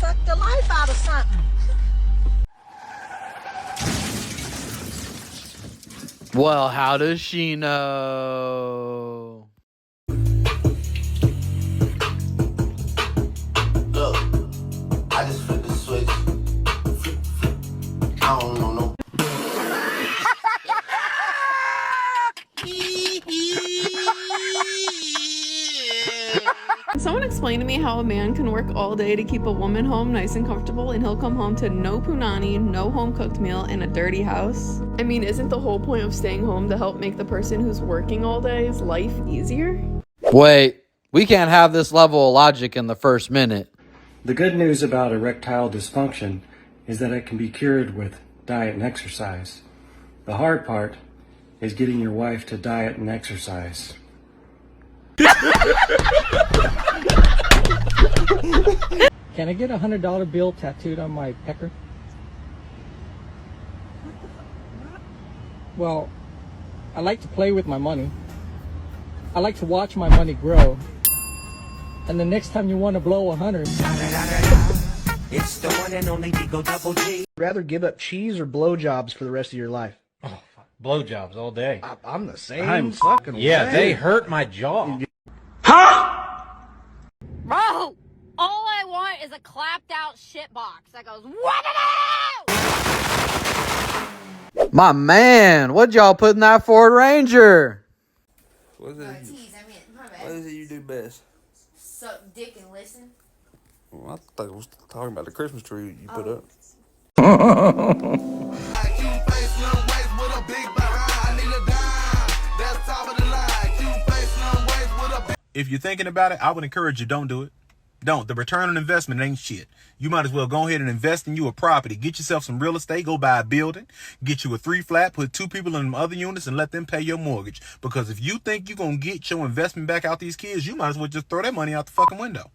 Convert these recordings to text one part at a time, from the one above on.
suck the life out of something. Well, how does she know? Look, I just flipped the switch. I don't know no. Can someone explain to me how a man can work all day to keep a woman home nice and comfortable and he'll come home to no punani, no home-cooked meal, and a dirty house? I mean, isn't the whole point of staying home to help make the person who's working all day's life easier? Wait, we can't have this level of logic in the first minute. The good news about erectile dysfunction is that it can be cured with diet and exercise. The hard part is getting your wife to diet and exercise. Can I get a $100 bill tattooed on my pecker? Well, I like to play with my money. I like to watch my money grow. And the next time you want to blow 100. It's the one and only Digo Double G. Rather give up cheese or blowjobs for the rest of your life? Oh, blowjobs all day. I'm the same. I'm fucking Yeah, way. they hurt my jaw. Bro, all I want is a clapped out shit box that goes, what My man, what'd y'all put in that Ford Ranger? What is it? What is it you do best? Suck dick and listen. Well, I thought I was talking about the Christmas tree you put up. If you're thinking about it, I would encourage you, don't do it. Don't. The return on investment ain't shit. You might as well go ahead and invest in you a property. Get yourself some real estate. Go buy a building. Get you a 3-flat. Put 2 people in them other units and let them pay your mortgage. Because if you think you're going to get your investment back out these kids, you might as well just throw that money out the fucking window.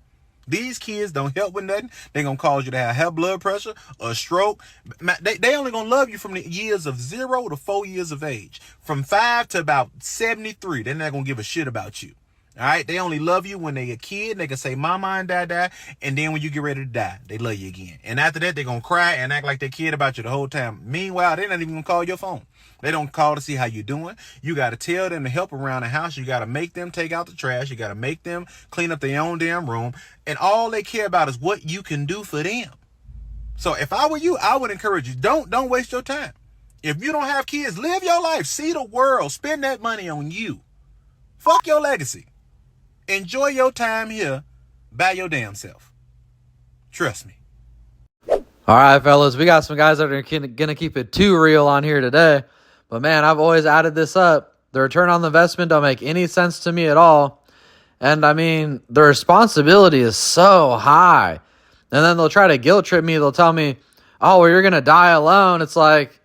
These kids don't help with nothing. They're going to cause you to have high blood pressure, a stroke. They only going to love you from the years of 0 to 4 years of age. From 5 to about 73, they're not going to give a shit about you. All right, they only love you when they a kid. They can say mama and dada, and then when you get ready to die, they love you again. And after that, they're gonna cry and act like they kid about you the whole time. Meanwhile, they're not even gonna call your phone. They don't call to see how you're doing. You gotta tell them to help around the house. You gotta make them take out the trash. You gotta make them clean up their own damn room. And all they care about is what you can do for them. So if I were you, I would encourage you, don't waste your time. If you don't have kids, live your life, see the world, spend that money on you. Fuck your legacy. Enjoy your time here by your damn self. Trust me. All right, fellas, we got some guys that are going to keep it too real on here today. But, man, I've always added this up. The return on the investment don't make any sense to me at all. And, I mean, the responsibility is so high. And then they'll try to guilt trip me. They'll tell me, oh, well, you're going to die alone. It's like,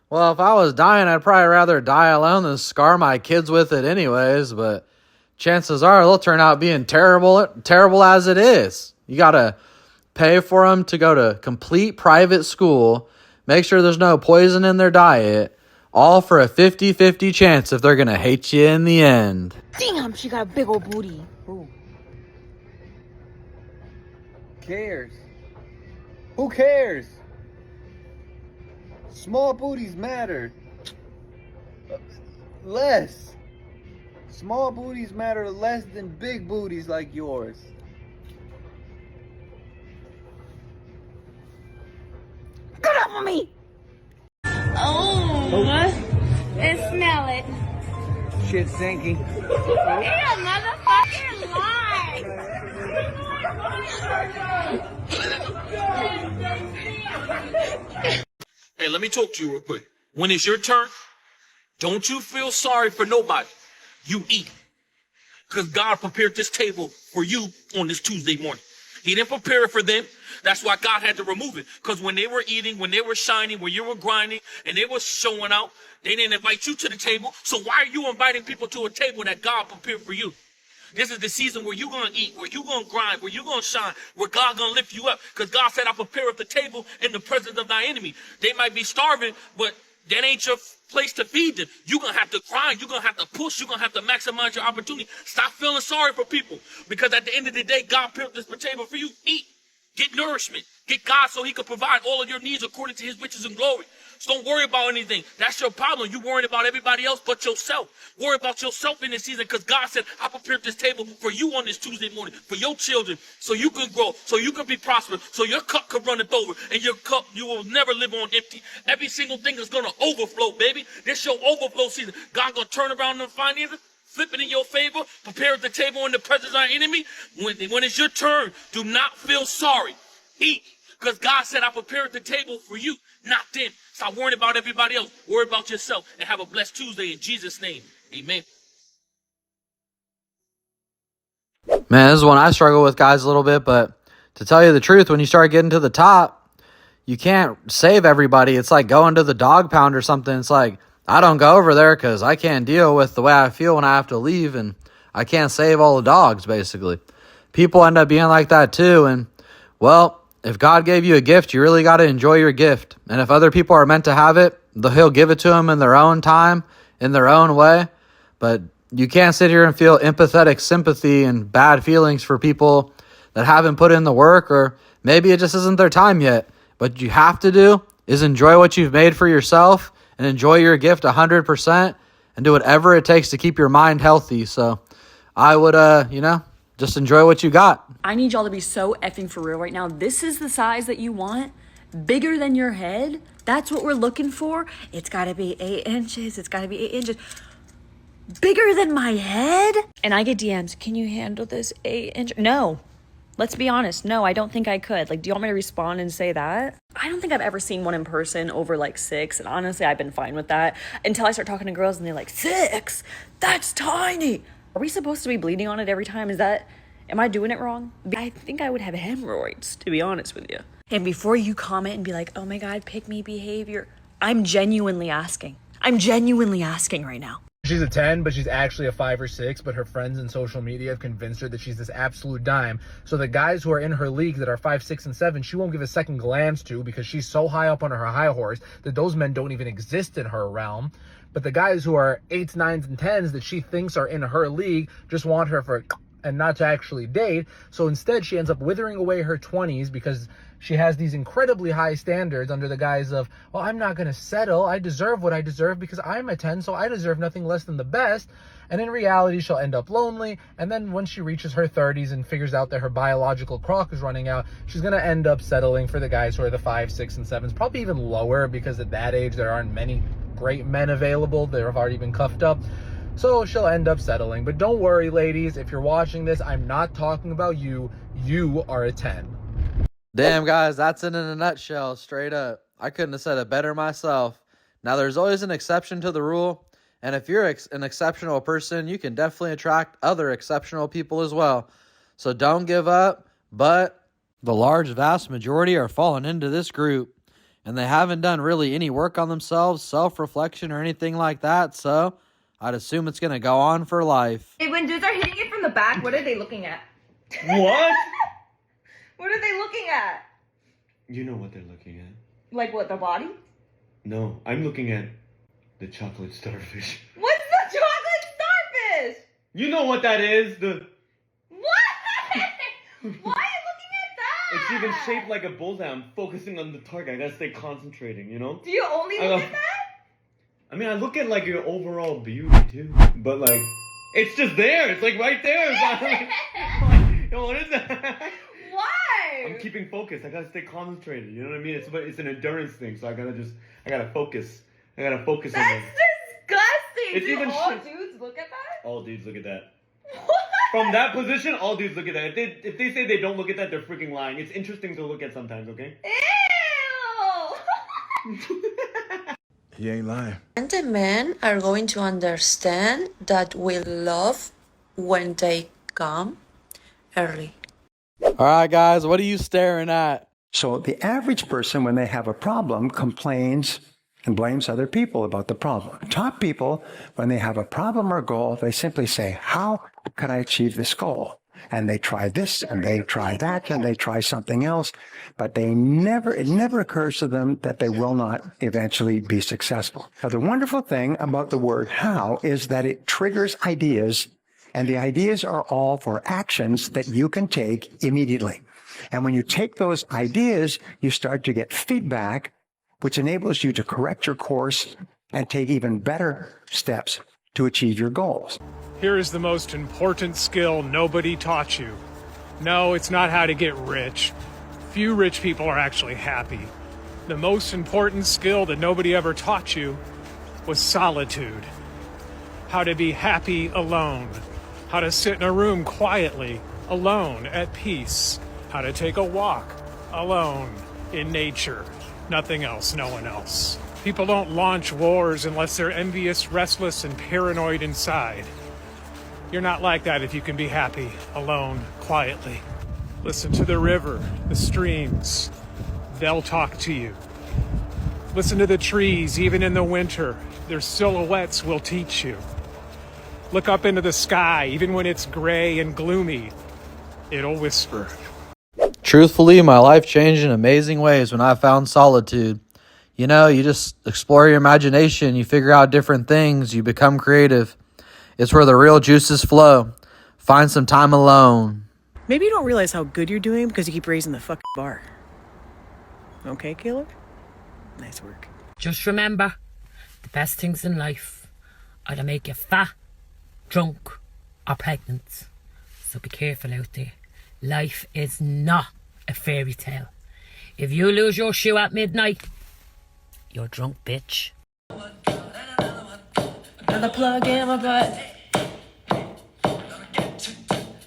well, if I was dying, I'd probably rather die alone than scar my kids with it anyways. But chances are they'll turn out being terrible as it is. You got to pay for them to go to complete private school, make sure there's no poison in their diet, all for a 50-50 chance if they're going to hate you in the end. Damn, she got a big old booty. Who cares? Who cares? Small booties matter. Less. Small booties matter less than big booties like yours. Get off of me! Oh, and smell it. Shit stinky. You're a motherfucking lie! Hey, let me talk to you real quick. When it's your turn, don't you feel sorry for nobody. You eat. Because God prepared this table for you on this Tuesday morning. He didn't prepare it for them. That's why God had to remove it. Because when they were eating, when they were shining, when you were grinding, and they were showing out, they didn't invite you to the table. So why are you inviting people to a table that God prepared for you? This is the season where you're going to eat, where you're going to grind, where you're going to shine, where God's going to lift you up. Because God said, I prepare up the table in the presence of thy enemy. They might be starving, but that ain't your place to feed them. You're going to have to grind. You're going to have to push. You're going to have to maximize your opportunity. Stop feeling sorry for people. Because at the end of the day, God prepared this table for you. Eat. Get nourishment. Get God so he can provide all of your needs according to his riches and glory. So don't worry about anything. That's your problem. You worrying about everybody else but yourself. Worry about yourself in this season because God said, I prepared this table for you on this Tuesday morning, for your children, so you can grow, so you can be prosperous, so your cup can run it over, and your cup, you will never live on empty. Every single thing is going to overflow, baby. This your overflow season. God going to turn around the finances, flip it in your favor, prepare the table in the presence of our enemy. When it's your turn, do not feel sorry. Eat, because God said, I prepared the table for you, not them. Stop worrying about everybody else. Worry about yourself, and have a blessed Tuesday in Jesus' name. Amen. Man, this is one I struggle with, guys, a little bit, but to tell you the truth, when you start getting to the top, you can't save everybody. It's like going to the dog pound or something. It's like, I don't go over there because I can't deal with the way I feel when I have to leave, and I can't save all the dogs, basically. People end up being like that too, and, well, if God gave you a gift, you really got to enjoy your gift. And if other people are meant to have it, he'll give it to them in their own time, in their own way. But you can't sit here and feel empathetic sympathy and bad feelings for people that haven't put in the work, or maybe it just isn't their time yet. What you have to do is enjoy what you've made for yourself and enjoy your gift 100% and do whatever it takes to keep your mind healthy. So I would, just enjoy what you got. I need y'all to be so effing for real right now. This is the size that you want? Bigger than your head? That's what we're looking for? It's gotta be 8 inches. It's gotta be 8 inches. Bigger than my head? And I get DMs, can you handle this 8 inch? No. Let's be honest. No, I don't think I could. Like, do you want me to respond and say that? I don't think I've ever seen one in person over like 6. And honestly, I've been fine with that until I start talking to girls and they're like, 6? That's tiny. Are we supposed to be bleeding on it every time? Am I doing it wrong? I think I would have hemorrhoids, to be honest with you. And before you comment and be like, oh my God, pick me behavior, I'm genuinely asking. I'm genuinely asking right now. She's a 10, but she's actually a 5 or 6, but her friends in social media have convinced her that she's this absolute dime. So the guys who are in her league that are 5, 6, and 7, she won't give a second glance to because she's so high up on her high horse that those men don't even exist in her realm. But the guys who are 8s, 9s, and 10s that she thinks are in her league just want her for and not to actually date. So instead, she ends up withering away her 20s because she has these incredibly high standards under the guise of, well, I'm not going to settle. I deserve what I deserve because I'm a 10, so I deserve nothing less than the best. And in reality, she'll end up lonely. And then when she reaches her 30s and figures out that her biological clock is running out, she's going to end up settling for the guys who are the 5, 6, and 7s, probably even lower because at that age, there aren't many great men available that have already been cuffed up. So she'll end up settling. But don't worry, ladies. If you're watching this, I'm not talking about you. You are a 10. Damn, guys, that's it in a nutshell, straight up. I couldn't have said it better myself. Now, there's always an exception to the rule. And if you're an exceptional person, you can definitely attract other exceptional people as well. So don't give up. But the large, vast majority are falling into this group. And they haven't done really any work on themselves, self-reflection, or anything like that. So I'd assume it's going to go on for life. Hey, when dudes are hitting it from the back, what are they looking at? What? What are they looking at? You know what they're looking at. Like what, the body? No, I'm looking at the chocolate starfish. What's the chocolate starfish? You know what that is, the... What? Why are you looking at that? It's even shaped like a bullseye. I'm focusing on the target. I gotta stay concentrating, you know? Do you only look at that? I mean, I look at like your overall beauty too, but like, it's just there. It's like right there. It's like, yo, what is that? Why? I'm keeping focused. I gotta stay concentrated. You know what I mean? It's an endurance thing. So I gotta focus. I gotta focus on That's disgusting. It's Do even all shit. dudes look at that? All dudes look at that. What? From that position, all dudes look at that. If they say they don't look at that, they're freaking lying. It's interesting to look at sometimes, okay? Ew! He ain't lying. And the men are going to understand that we love when they come early. All right, guys, what are you staring at? So the average person, when they have a problem, complains and blames other people about the problem. Top people, when they have a problem or goal, they simply say, how can I achieve this goal? And they try this, and they try that, and they try something else, but it never occurs to them that they will not eventually be successful. Now, the wonderful thing about the word how is that it triggers ideas, and the ideas are all for actions that you can take immediately. And when you take those ideas, you start to get feedback, which enables you to correct your course and take even better steps to achieve your goals. Here is the most important skill nobody taught you. No, it's not how to get rich. Few rich people are actually happy. The most important skill that nobody ever taught you was solitude. How to be happy alone. How to sit in a room quietly, alone, at peace. How to take a walk, alone, in nature. Nothing else, no one else. People don't launch wars unless they're envious, restless, and paranoid inside. You're not like that if you can be happy, alone, quietly. Listen to the river, the streams. They'll talk to you. Listen to the trees, even in the winter. Their silhouettes will teach you. Look up into the sky, even when it's gray and gloomy. It'll whisper. Truthfully, my life changed in amazing ways when I found solitude. You know, you just explore your imagination, you figure out different things, you become creative. It's where the real juices flow. Find some time alone. Maybe you don't realize how good you're doing because you keep raising the fucking bar. Okay, Kayla? Nice work. Just remember, the best things in life either make you fat, drunk, or pregnant. So be careful out there. Life is not a fairy tale. If you lose your shoe at midnight, you're drunk, bitch. Another plug in my butt.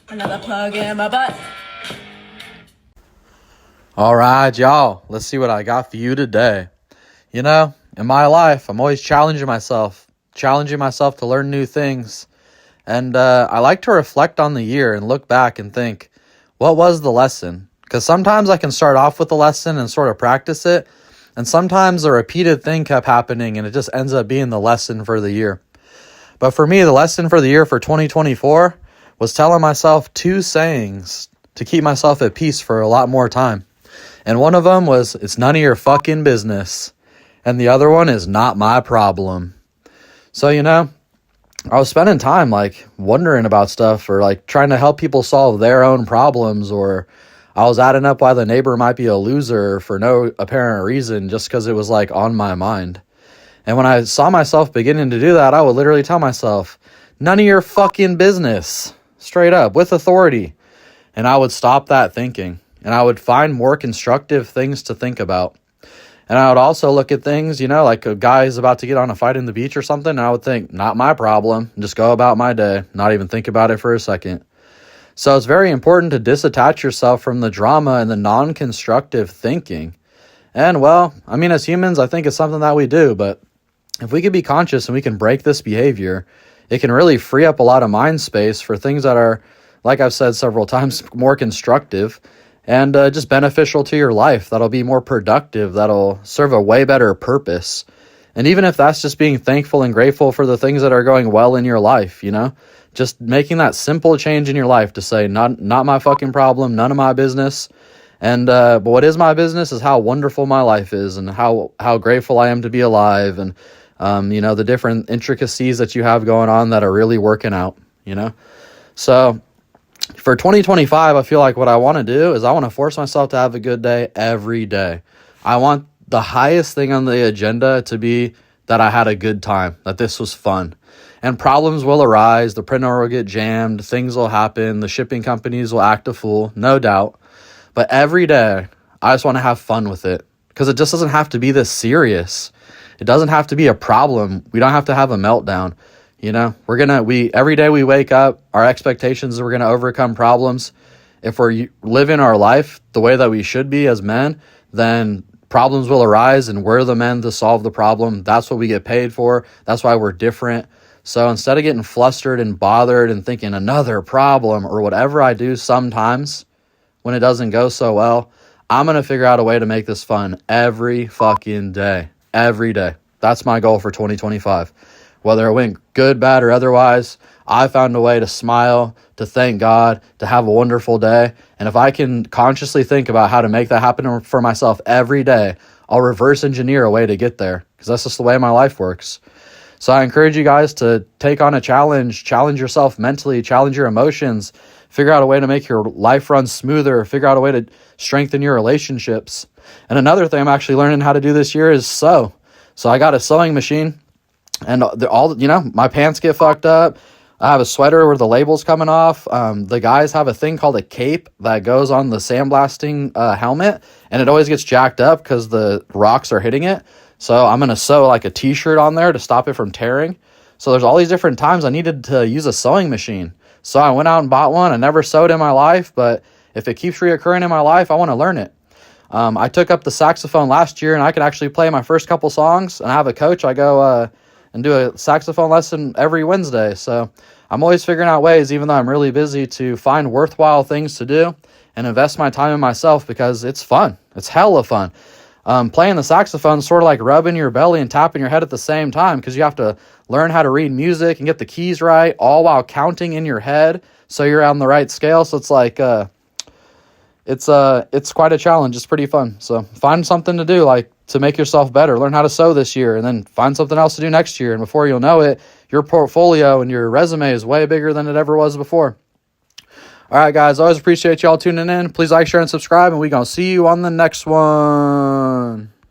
Another plug in my butt. All right, y'all. Let's see what I got for you today. You know, in my life, I'm always challenging myself to learn new things. And I like to reflect on the year and look back and think, what was the lesson? Because sometimes I can start off with the lesson and sort of practice it. And sometimes a repeated thing kept happening and it just ends up being the lesson for the year. But for me, the lesson for the year for 2024 was telling myself 2 sayings to keep myself at peace for a lot more time. And one of them was, it's none of your fucking business. And the other one is not my problem. So, you know, I was spending time like wondering about stuff or like trying to help people solve their own problems, or I was adding up why the neighbor might be a loser for no apparent reason just because it was like on my mind. And when I saw myself beginning to do that, I would literally tell myself, none of your fucking business, straight up, with authority. And I would stop that thinking, and I would find more constructive things to think about. And I would also look at things, you know, like a guy is about to get on a fight in the beach or something, and I would think, not my problem, and just go about my day, not even think about it for a second. So it's very important to disattach yourself from the drama and the non-constructive thinking. And, well, I mean, as humans, I think it's something that we do, but if we can be conscious and we can break this behavior, it can really free up a lot of mind space for things that are, like I've said several times, more constructive and just beneficial to your life. That'll be more productive. That'll serve a way better purpose. And even if that's just being thankful and grateful for the things that are going well in your life, you know, just making that simple change in your life to say, not my fucking problem, none of my business. And but what is my business is how wonderful my life is and how grateful I am to be alive, and you know, the different intricacies that you have going on that are really working out, you know. So for 2025, I feel like what I want to do is I want to force myself to have a good day every day. I want the highest thing on the agenda to be that I had a good time, that this was fun. And problems will arise, the printer will get jammed, things will happen, the shipping companies will act a fool, no doubt. But every day, I just want to have fun with it, because it just doesn't have to be this serious. It doesn't have to be a problem. We don't have to have a meltdown. You know, every day we wake up, our expectations are we're going to overcome problems. If we're living our life the way that we should be as men, then problems will arise and we're the men to solve the problem. That's what we get paid for. That's why we're different. So instead of getting flustered and bothered and thinking another problem or whatever I do sometimes when it doesn't go so well, I'm going to figure out a way to make this fun every fucking day. Every day. That's my goal for 2025. Whether it went good, bad, or otherwise, I found a way to smile, to thank God, to have a wonderful day. And if I can consciously think about how to make that happen for myself every day, I'll reverse engineer a way to get there, because that's just the way my life works. So I encourage you guys to take on a challenge yourself mentally, challenge your emotions, figure out a way to make your life run smoother, figure out a way to strengthen your relationships. And another thing I'm actually learning how to do this year is sew. So I got a sewing machine, and my pants get fucked up. I have a sweater where the label's coming off. The guys have a thing called a cape that goes on the sandblasting helmet, and it always gets jacked up because the rocks are hitting it. So I'm going to sew like a t-shirt on there to stop it from tearing. So there's all these different times I needed to use a sewing machine. So I went out and bought one. I never sewed in my life, but if it keeps reoccurring in my life, I want to learn it. I took up the saxophone last year, and I could actually play my first couple songs, and I have a coach. I go and do a saxophone lesson every Wednesday. So I'm always figuring out ways, even though I'm really busy, to find worthwhile things to do and invest my time in myself because it's fun. It's hella fun. Playing the saxophone is sort of like rubbing your belly and tapping your head at the same time because you have to learn how to read music and get the keys right, all while counting in your head so you're on the right scale. So it's like it's quite a challenge. It's pretty fun. So find something to do, like to make yourself better. Learn how to sew this year, and then find something else to do next year. And before you'll know it, your portfolio and your resume is way bigger than it ever was before. All right, guys, always appreciate y'all tuning in. Please like, share, and subscribe, and we're going to see you on the next one.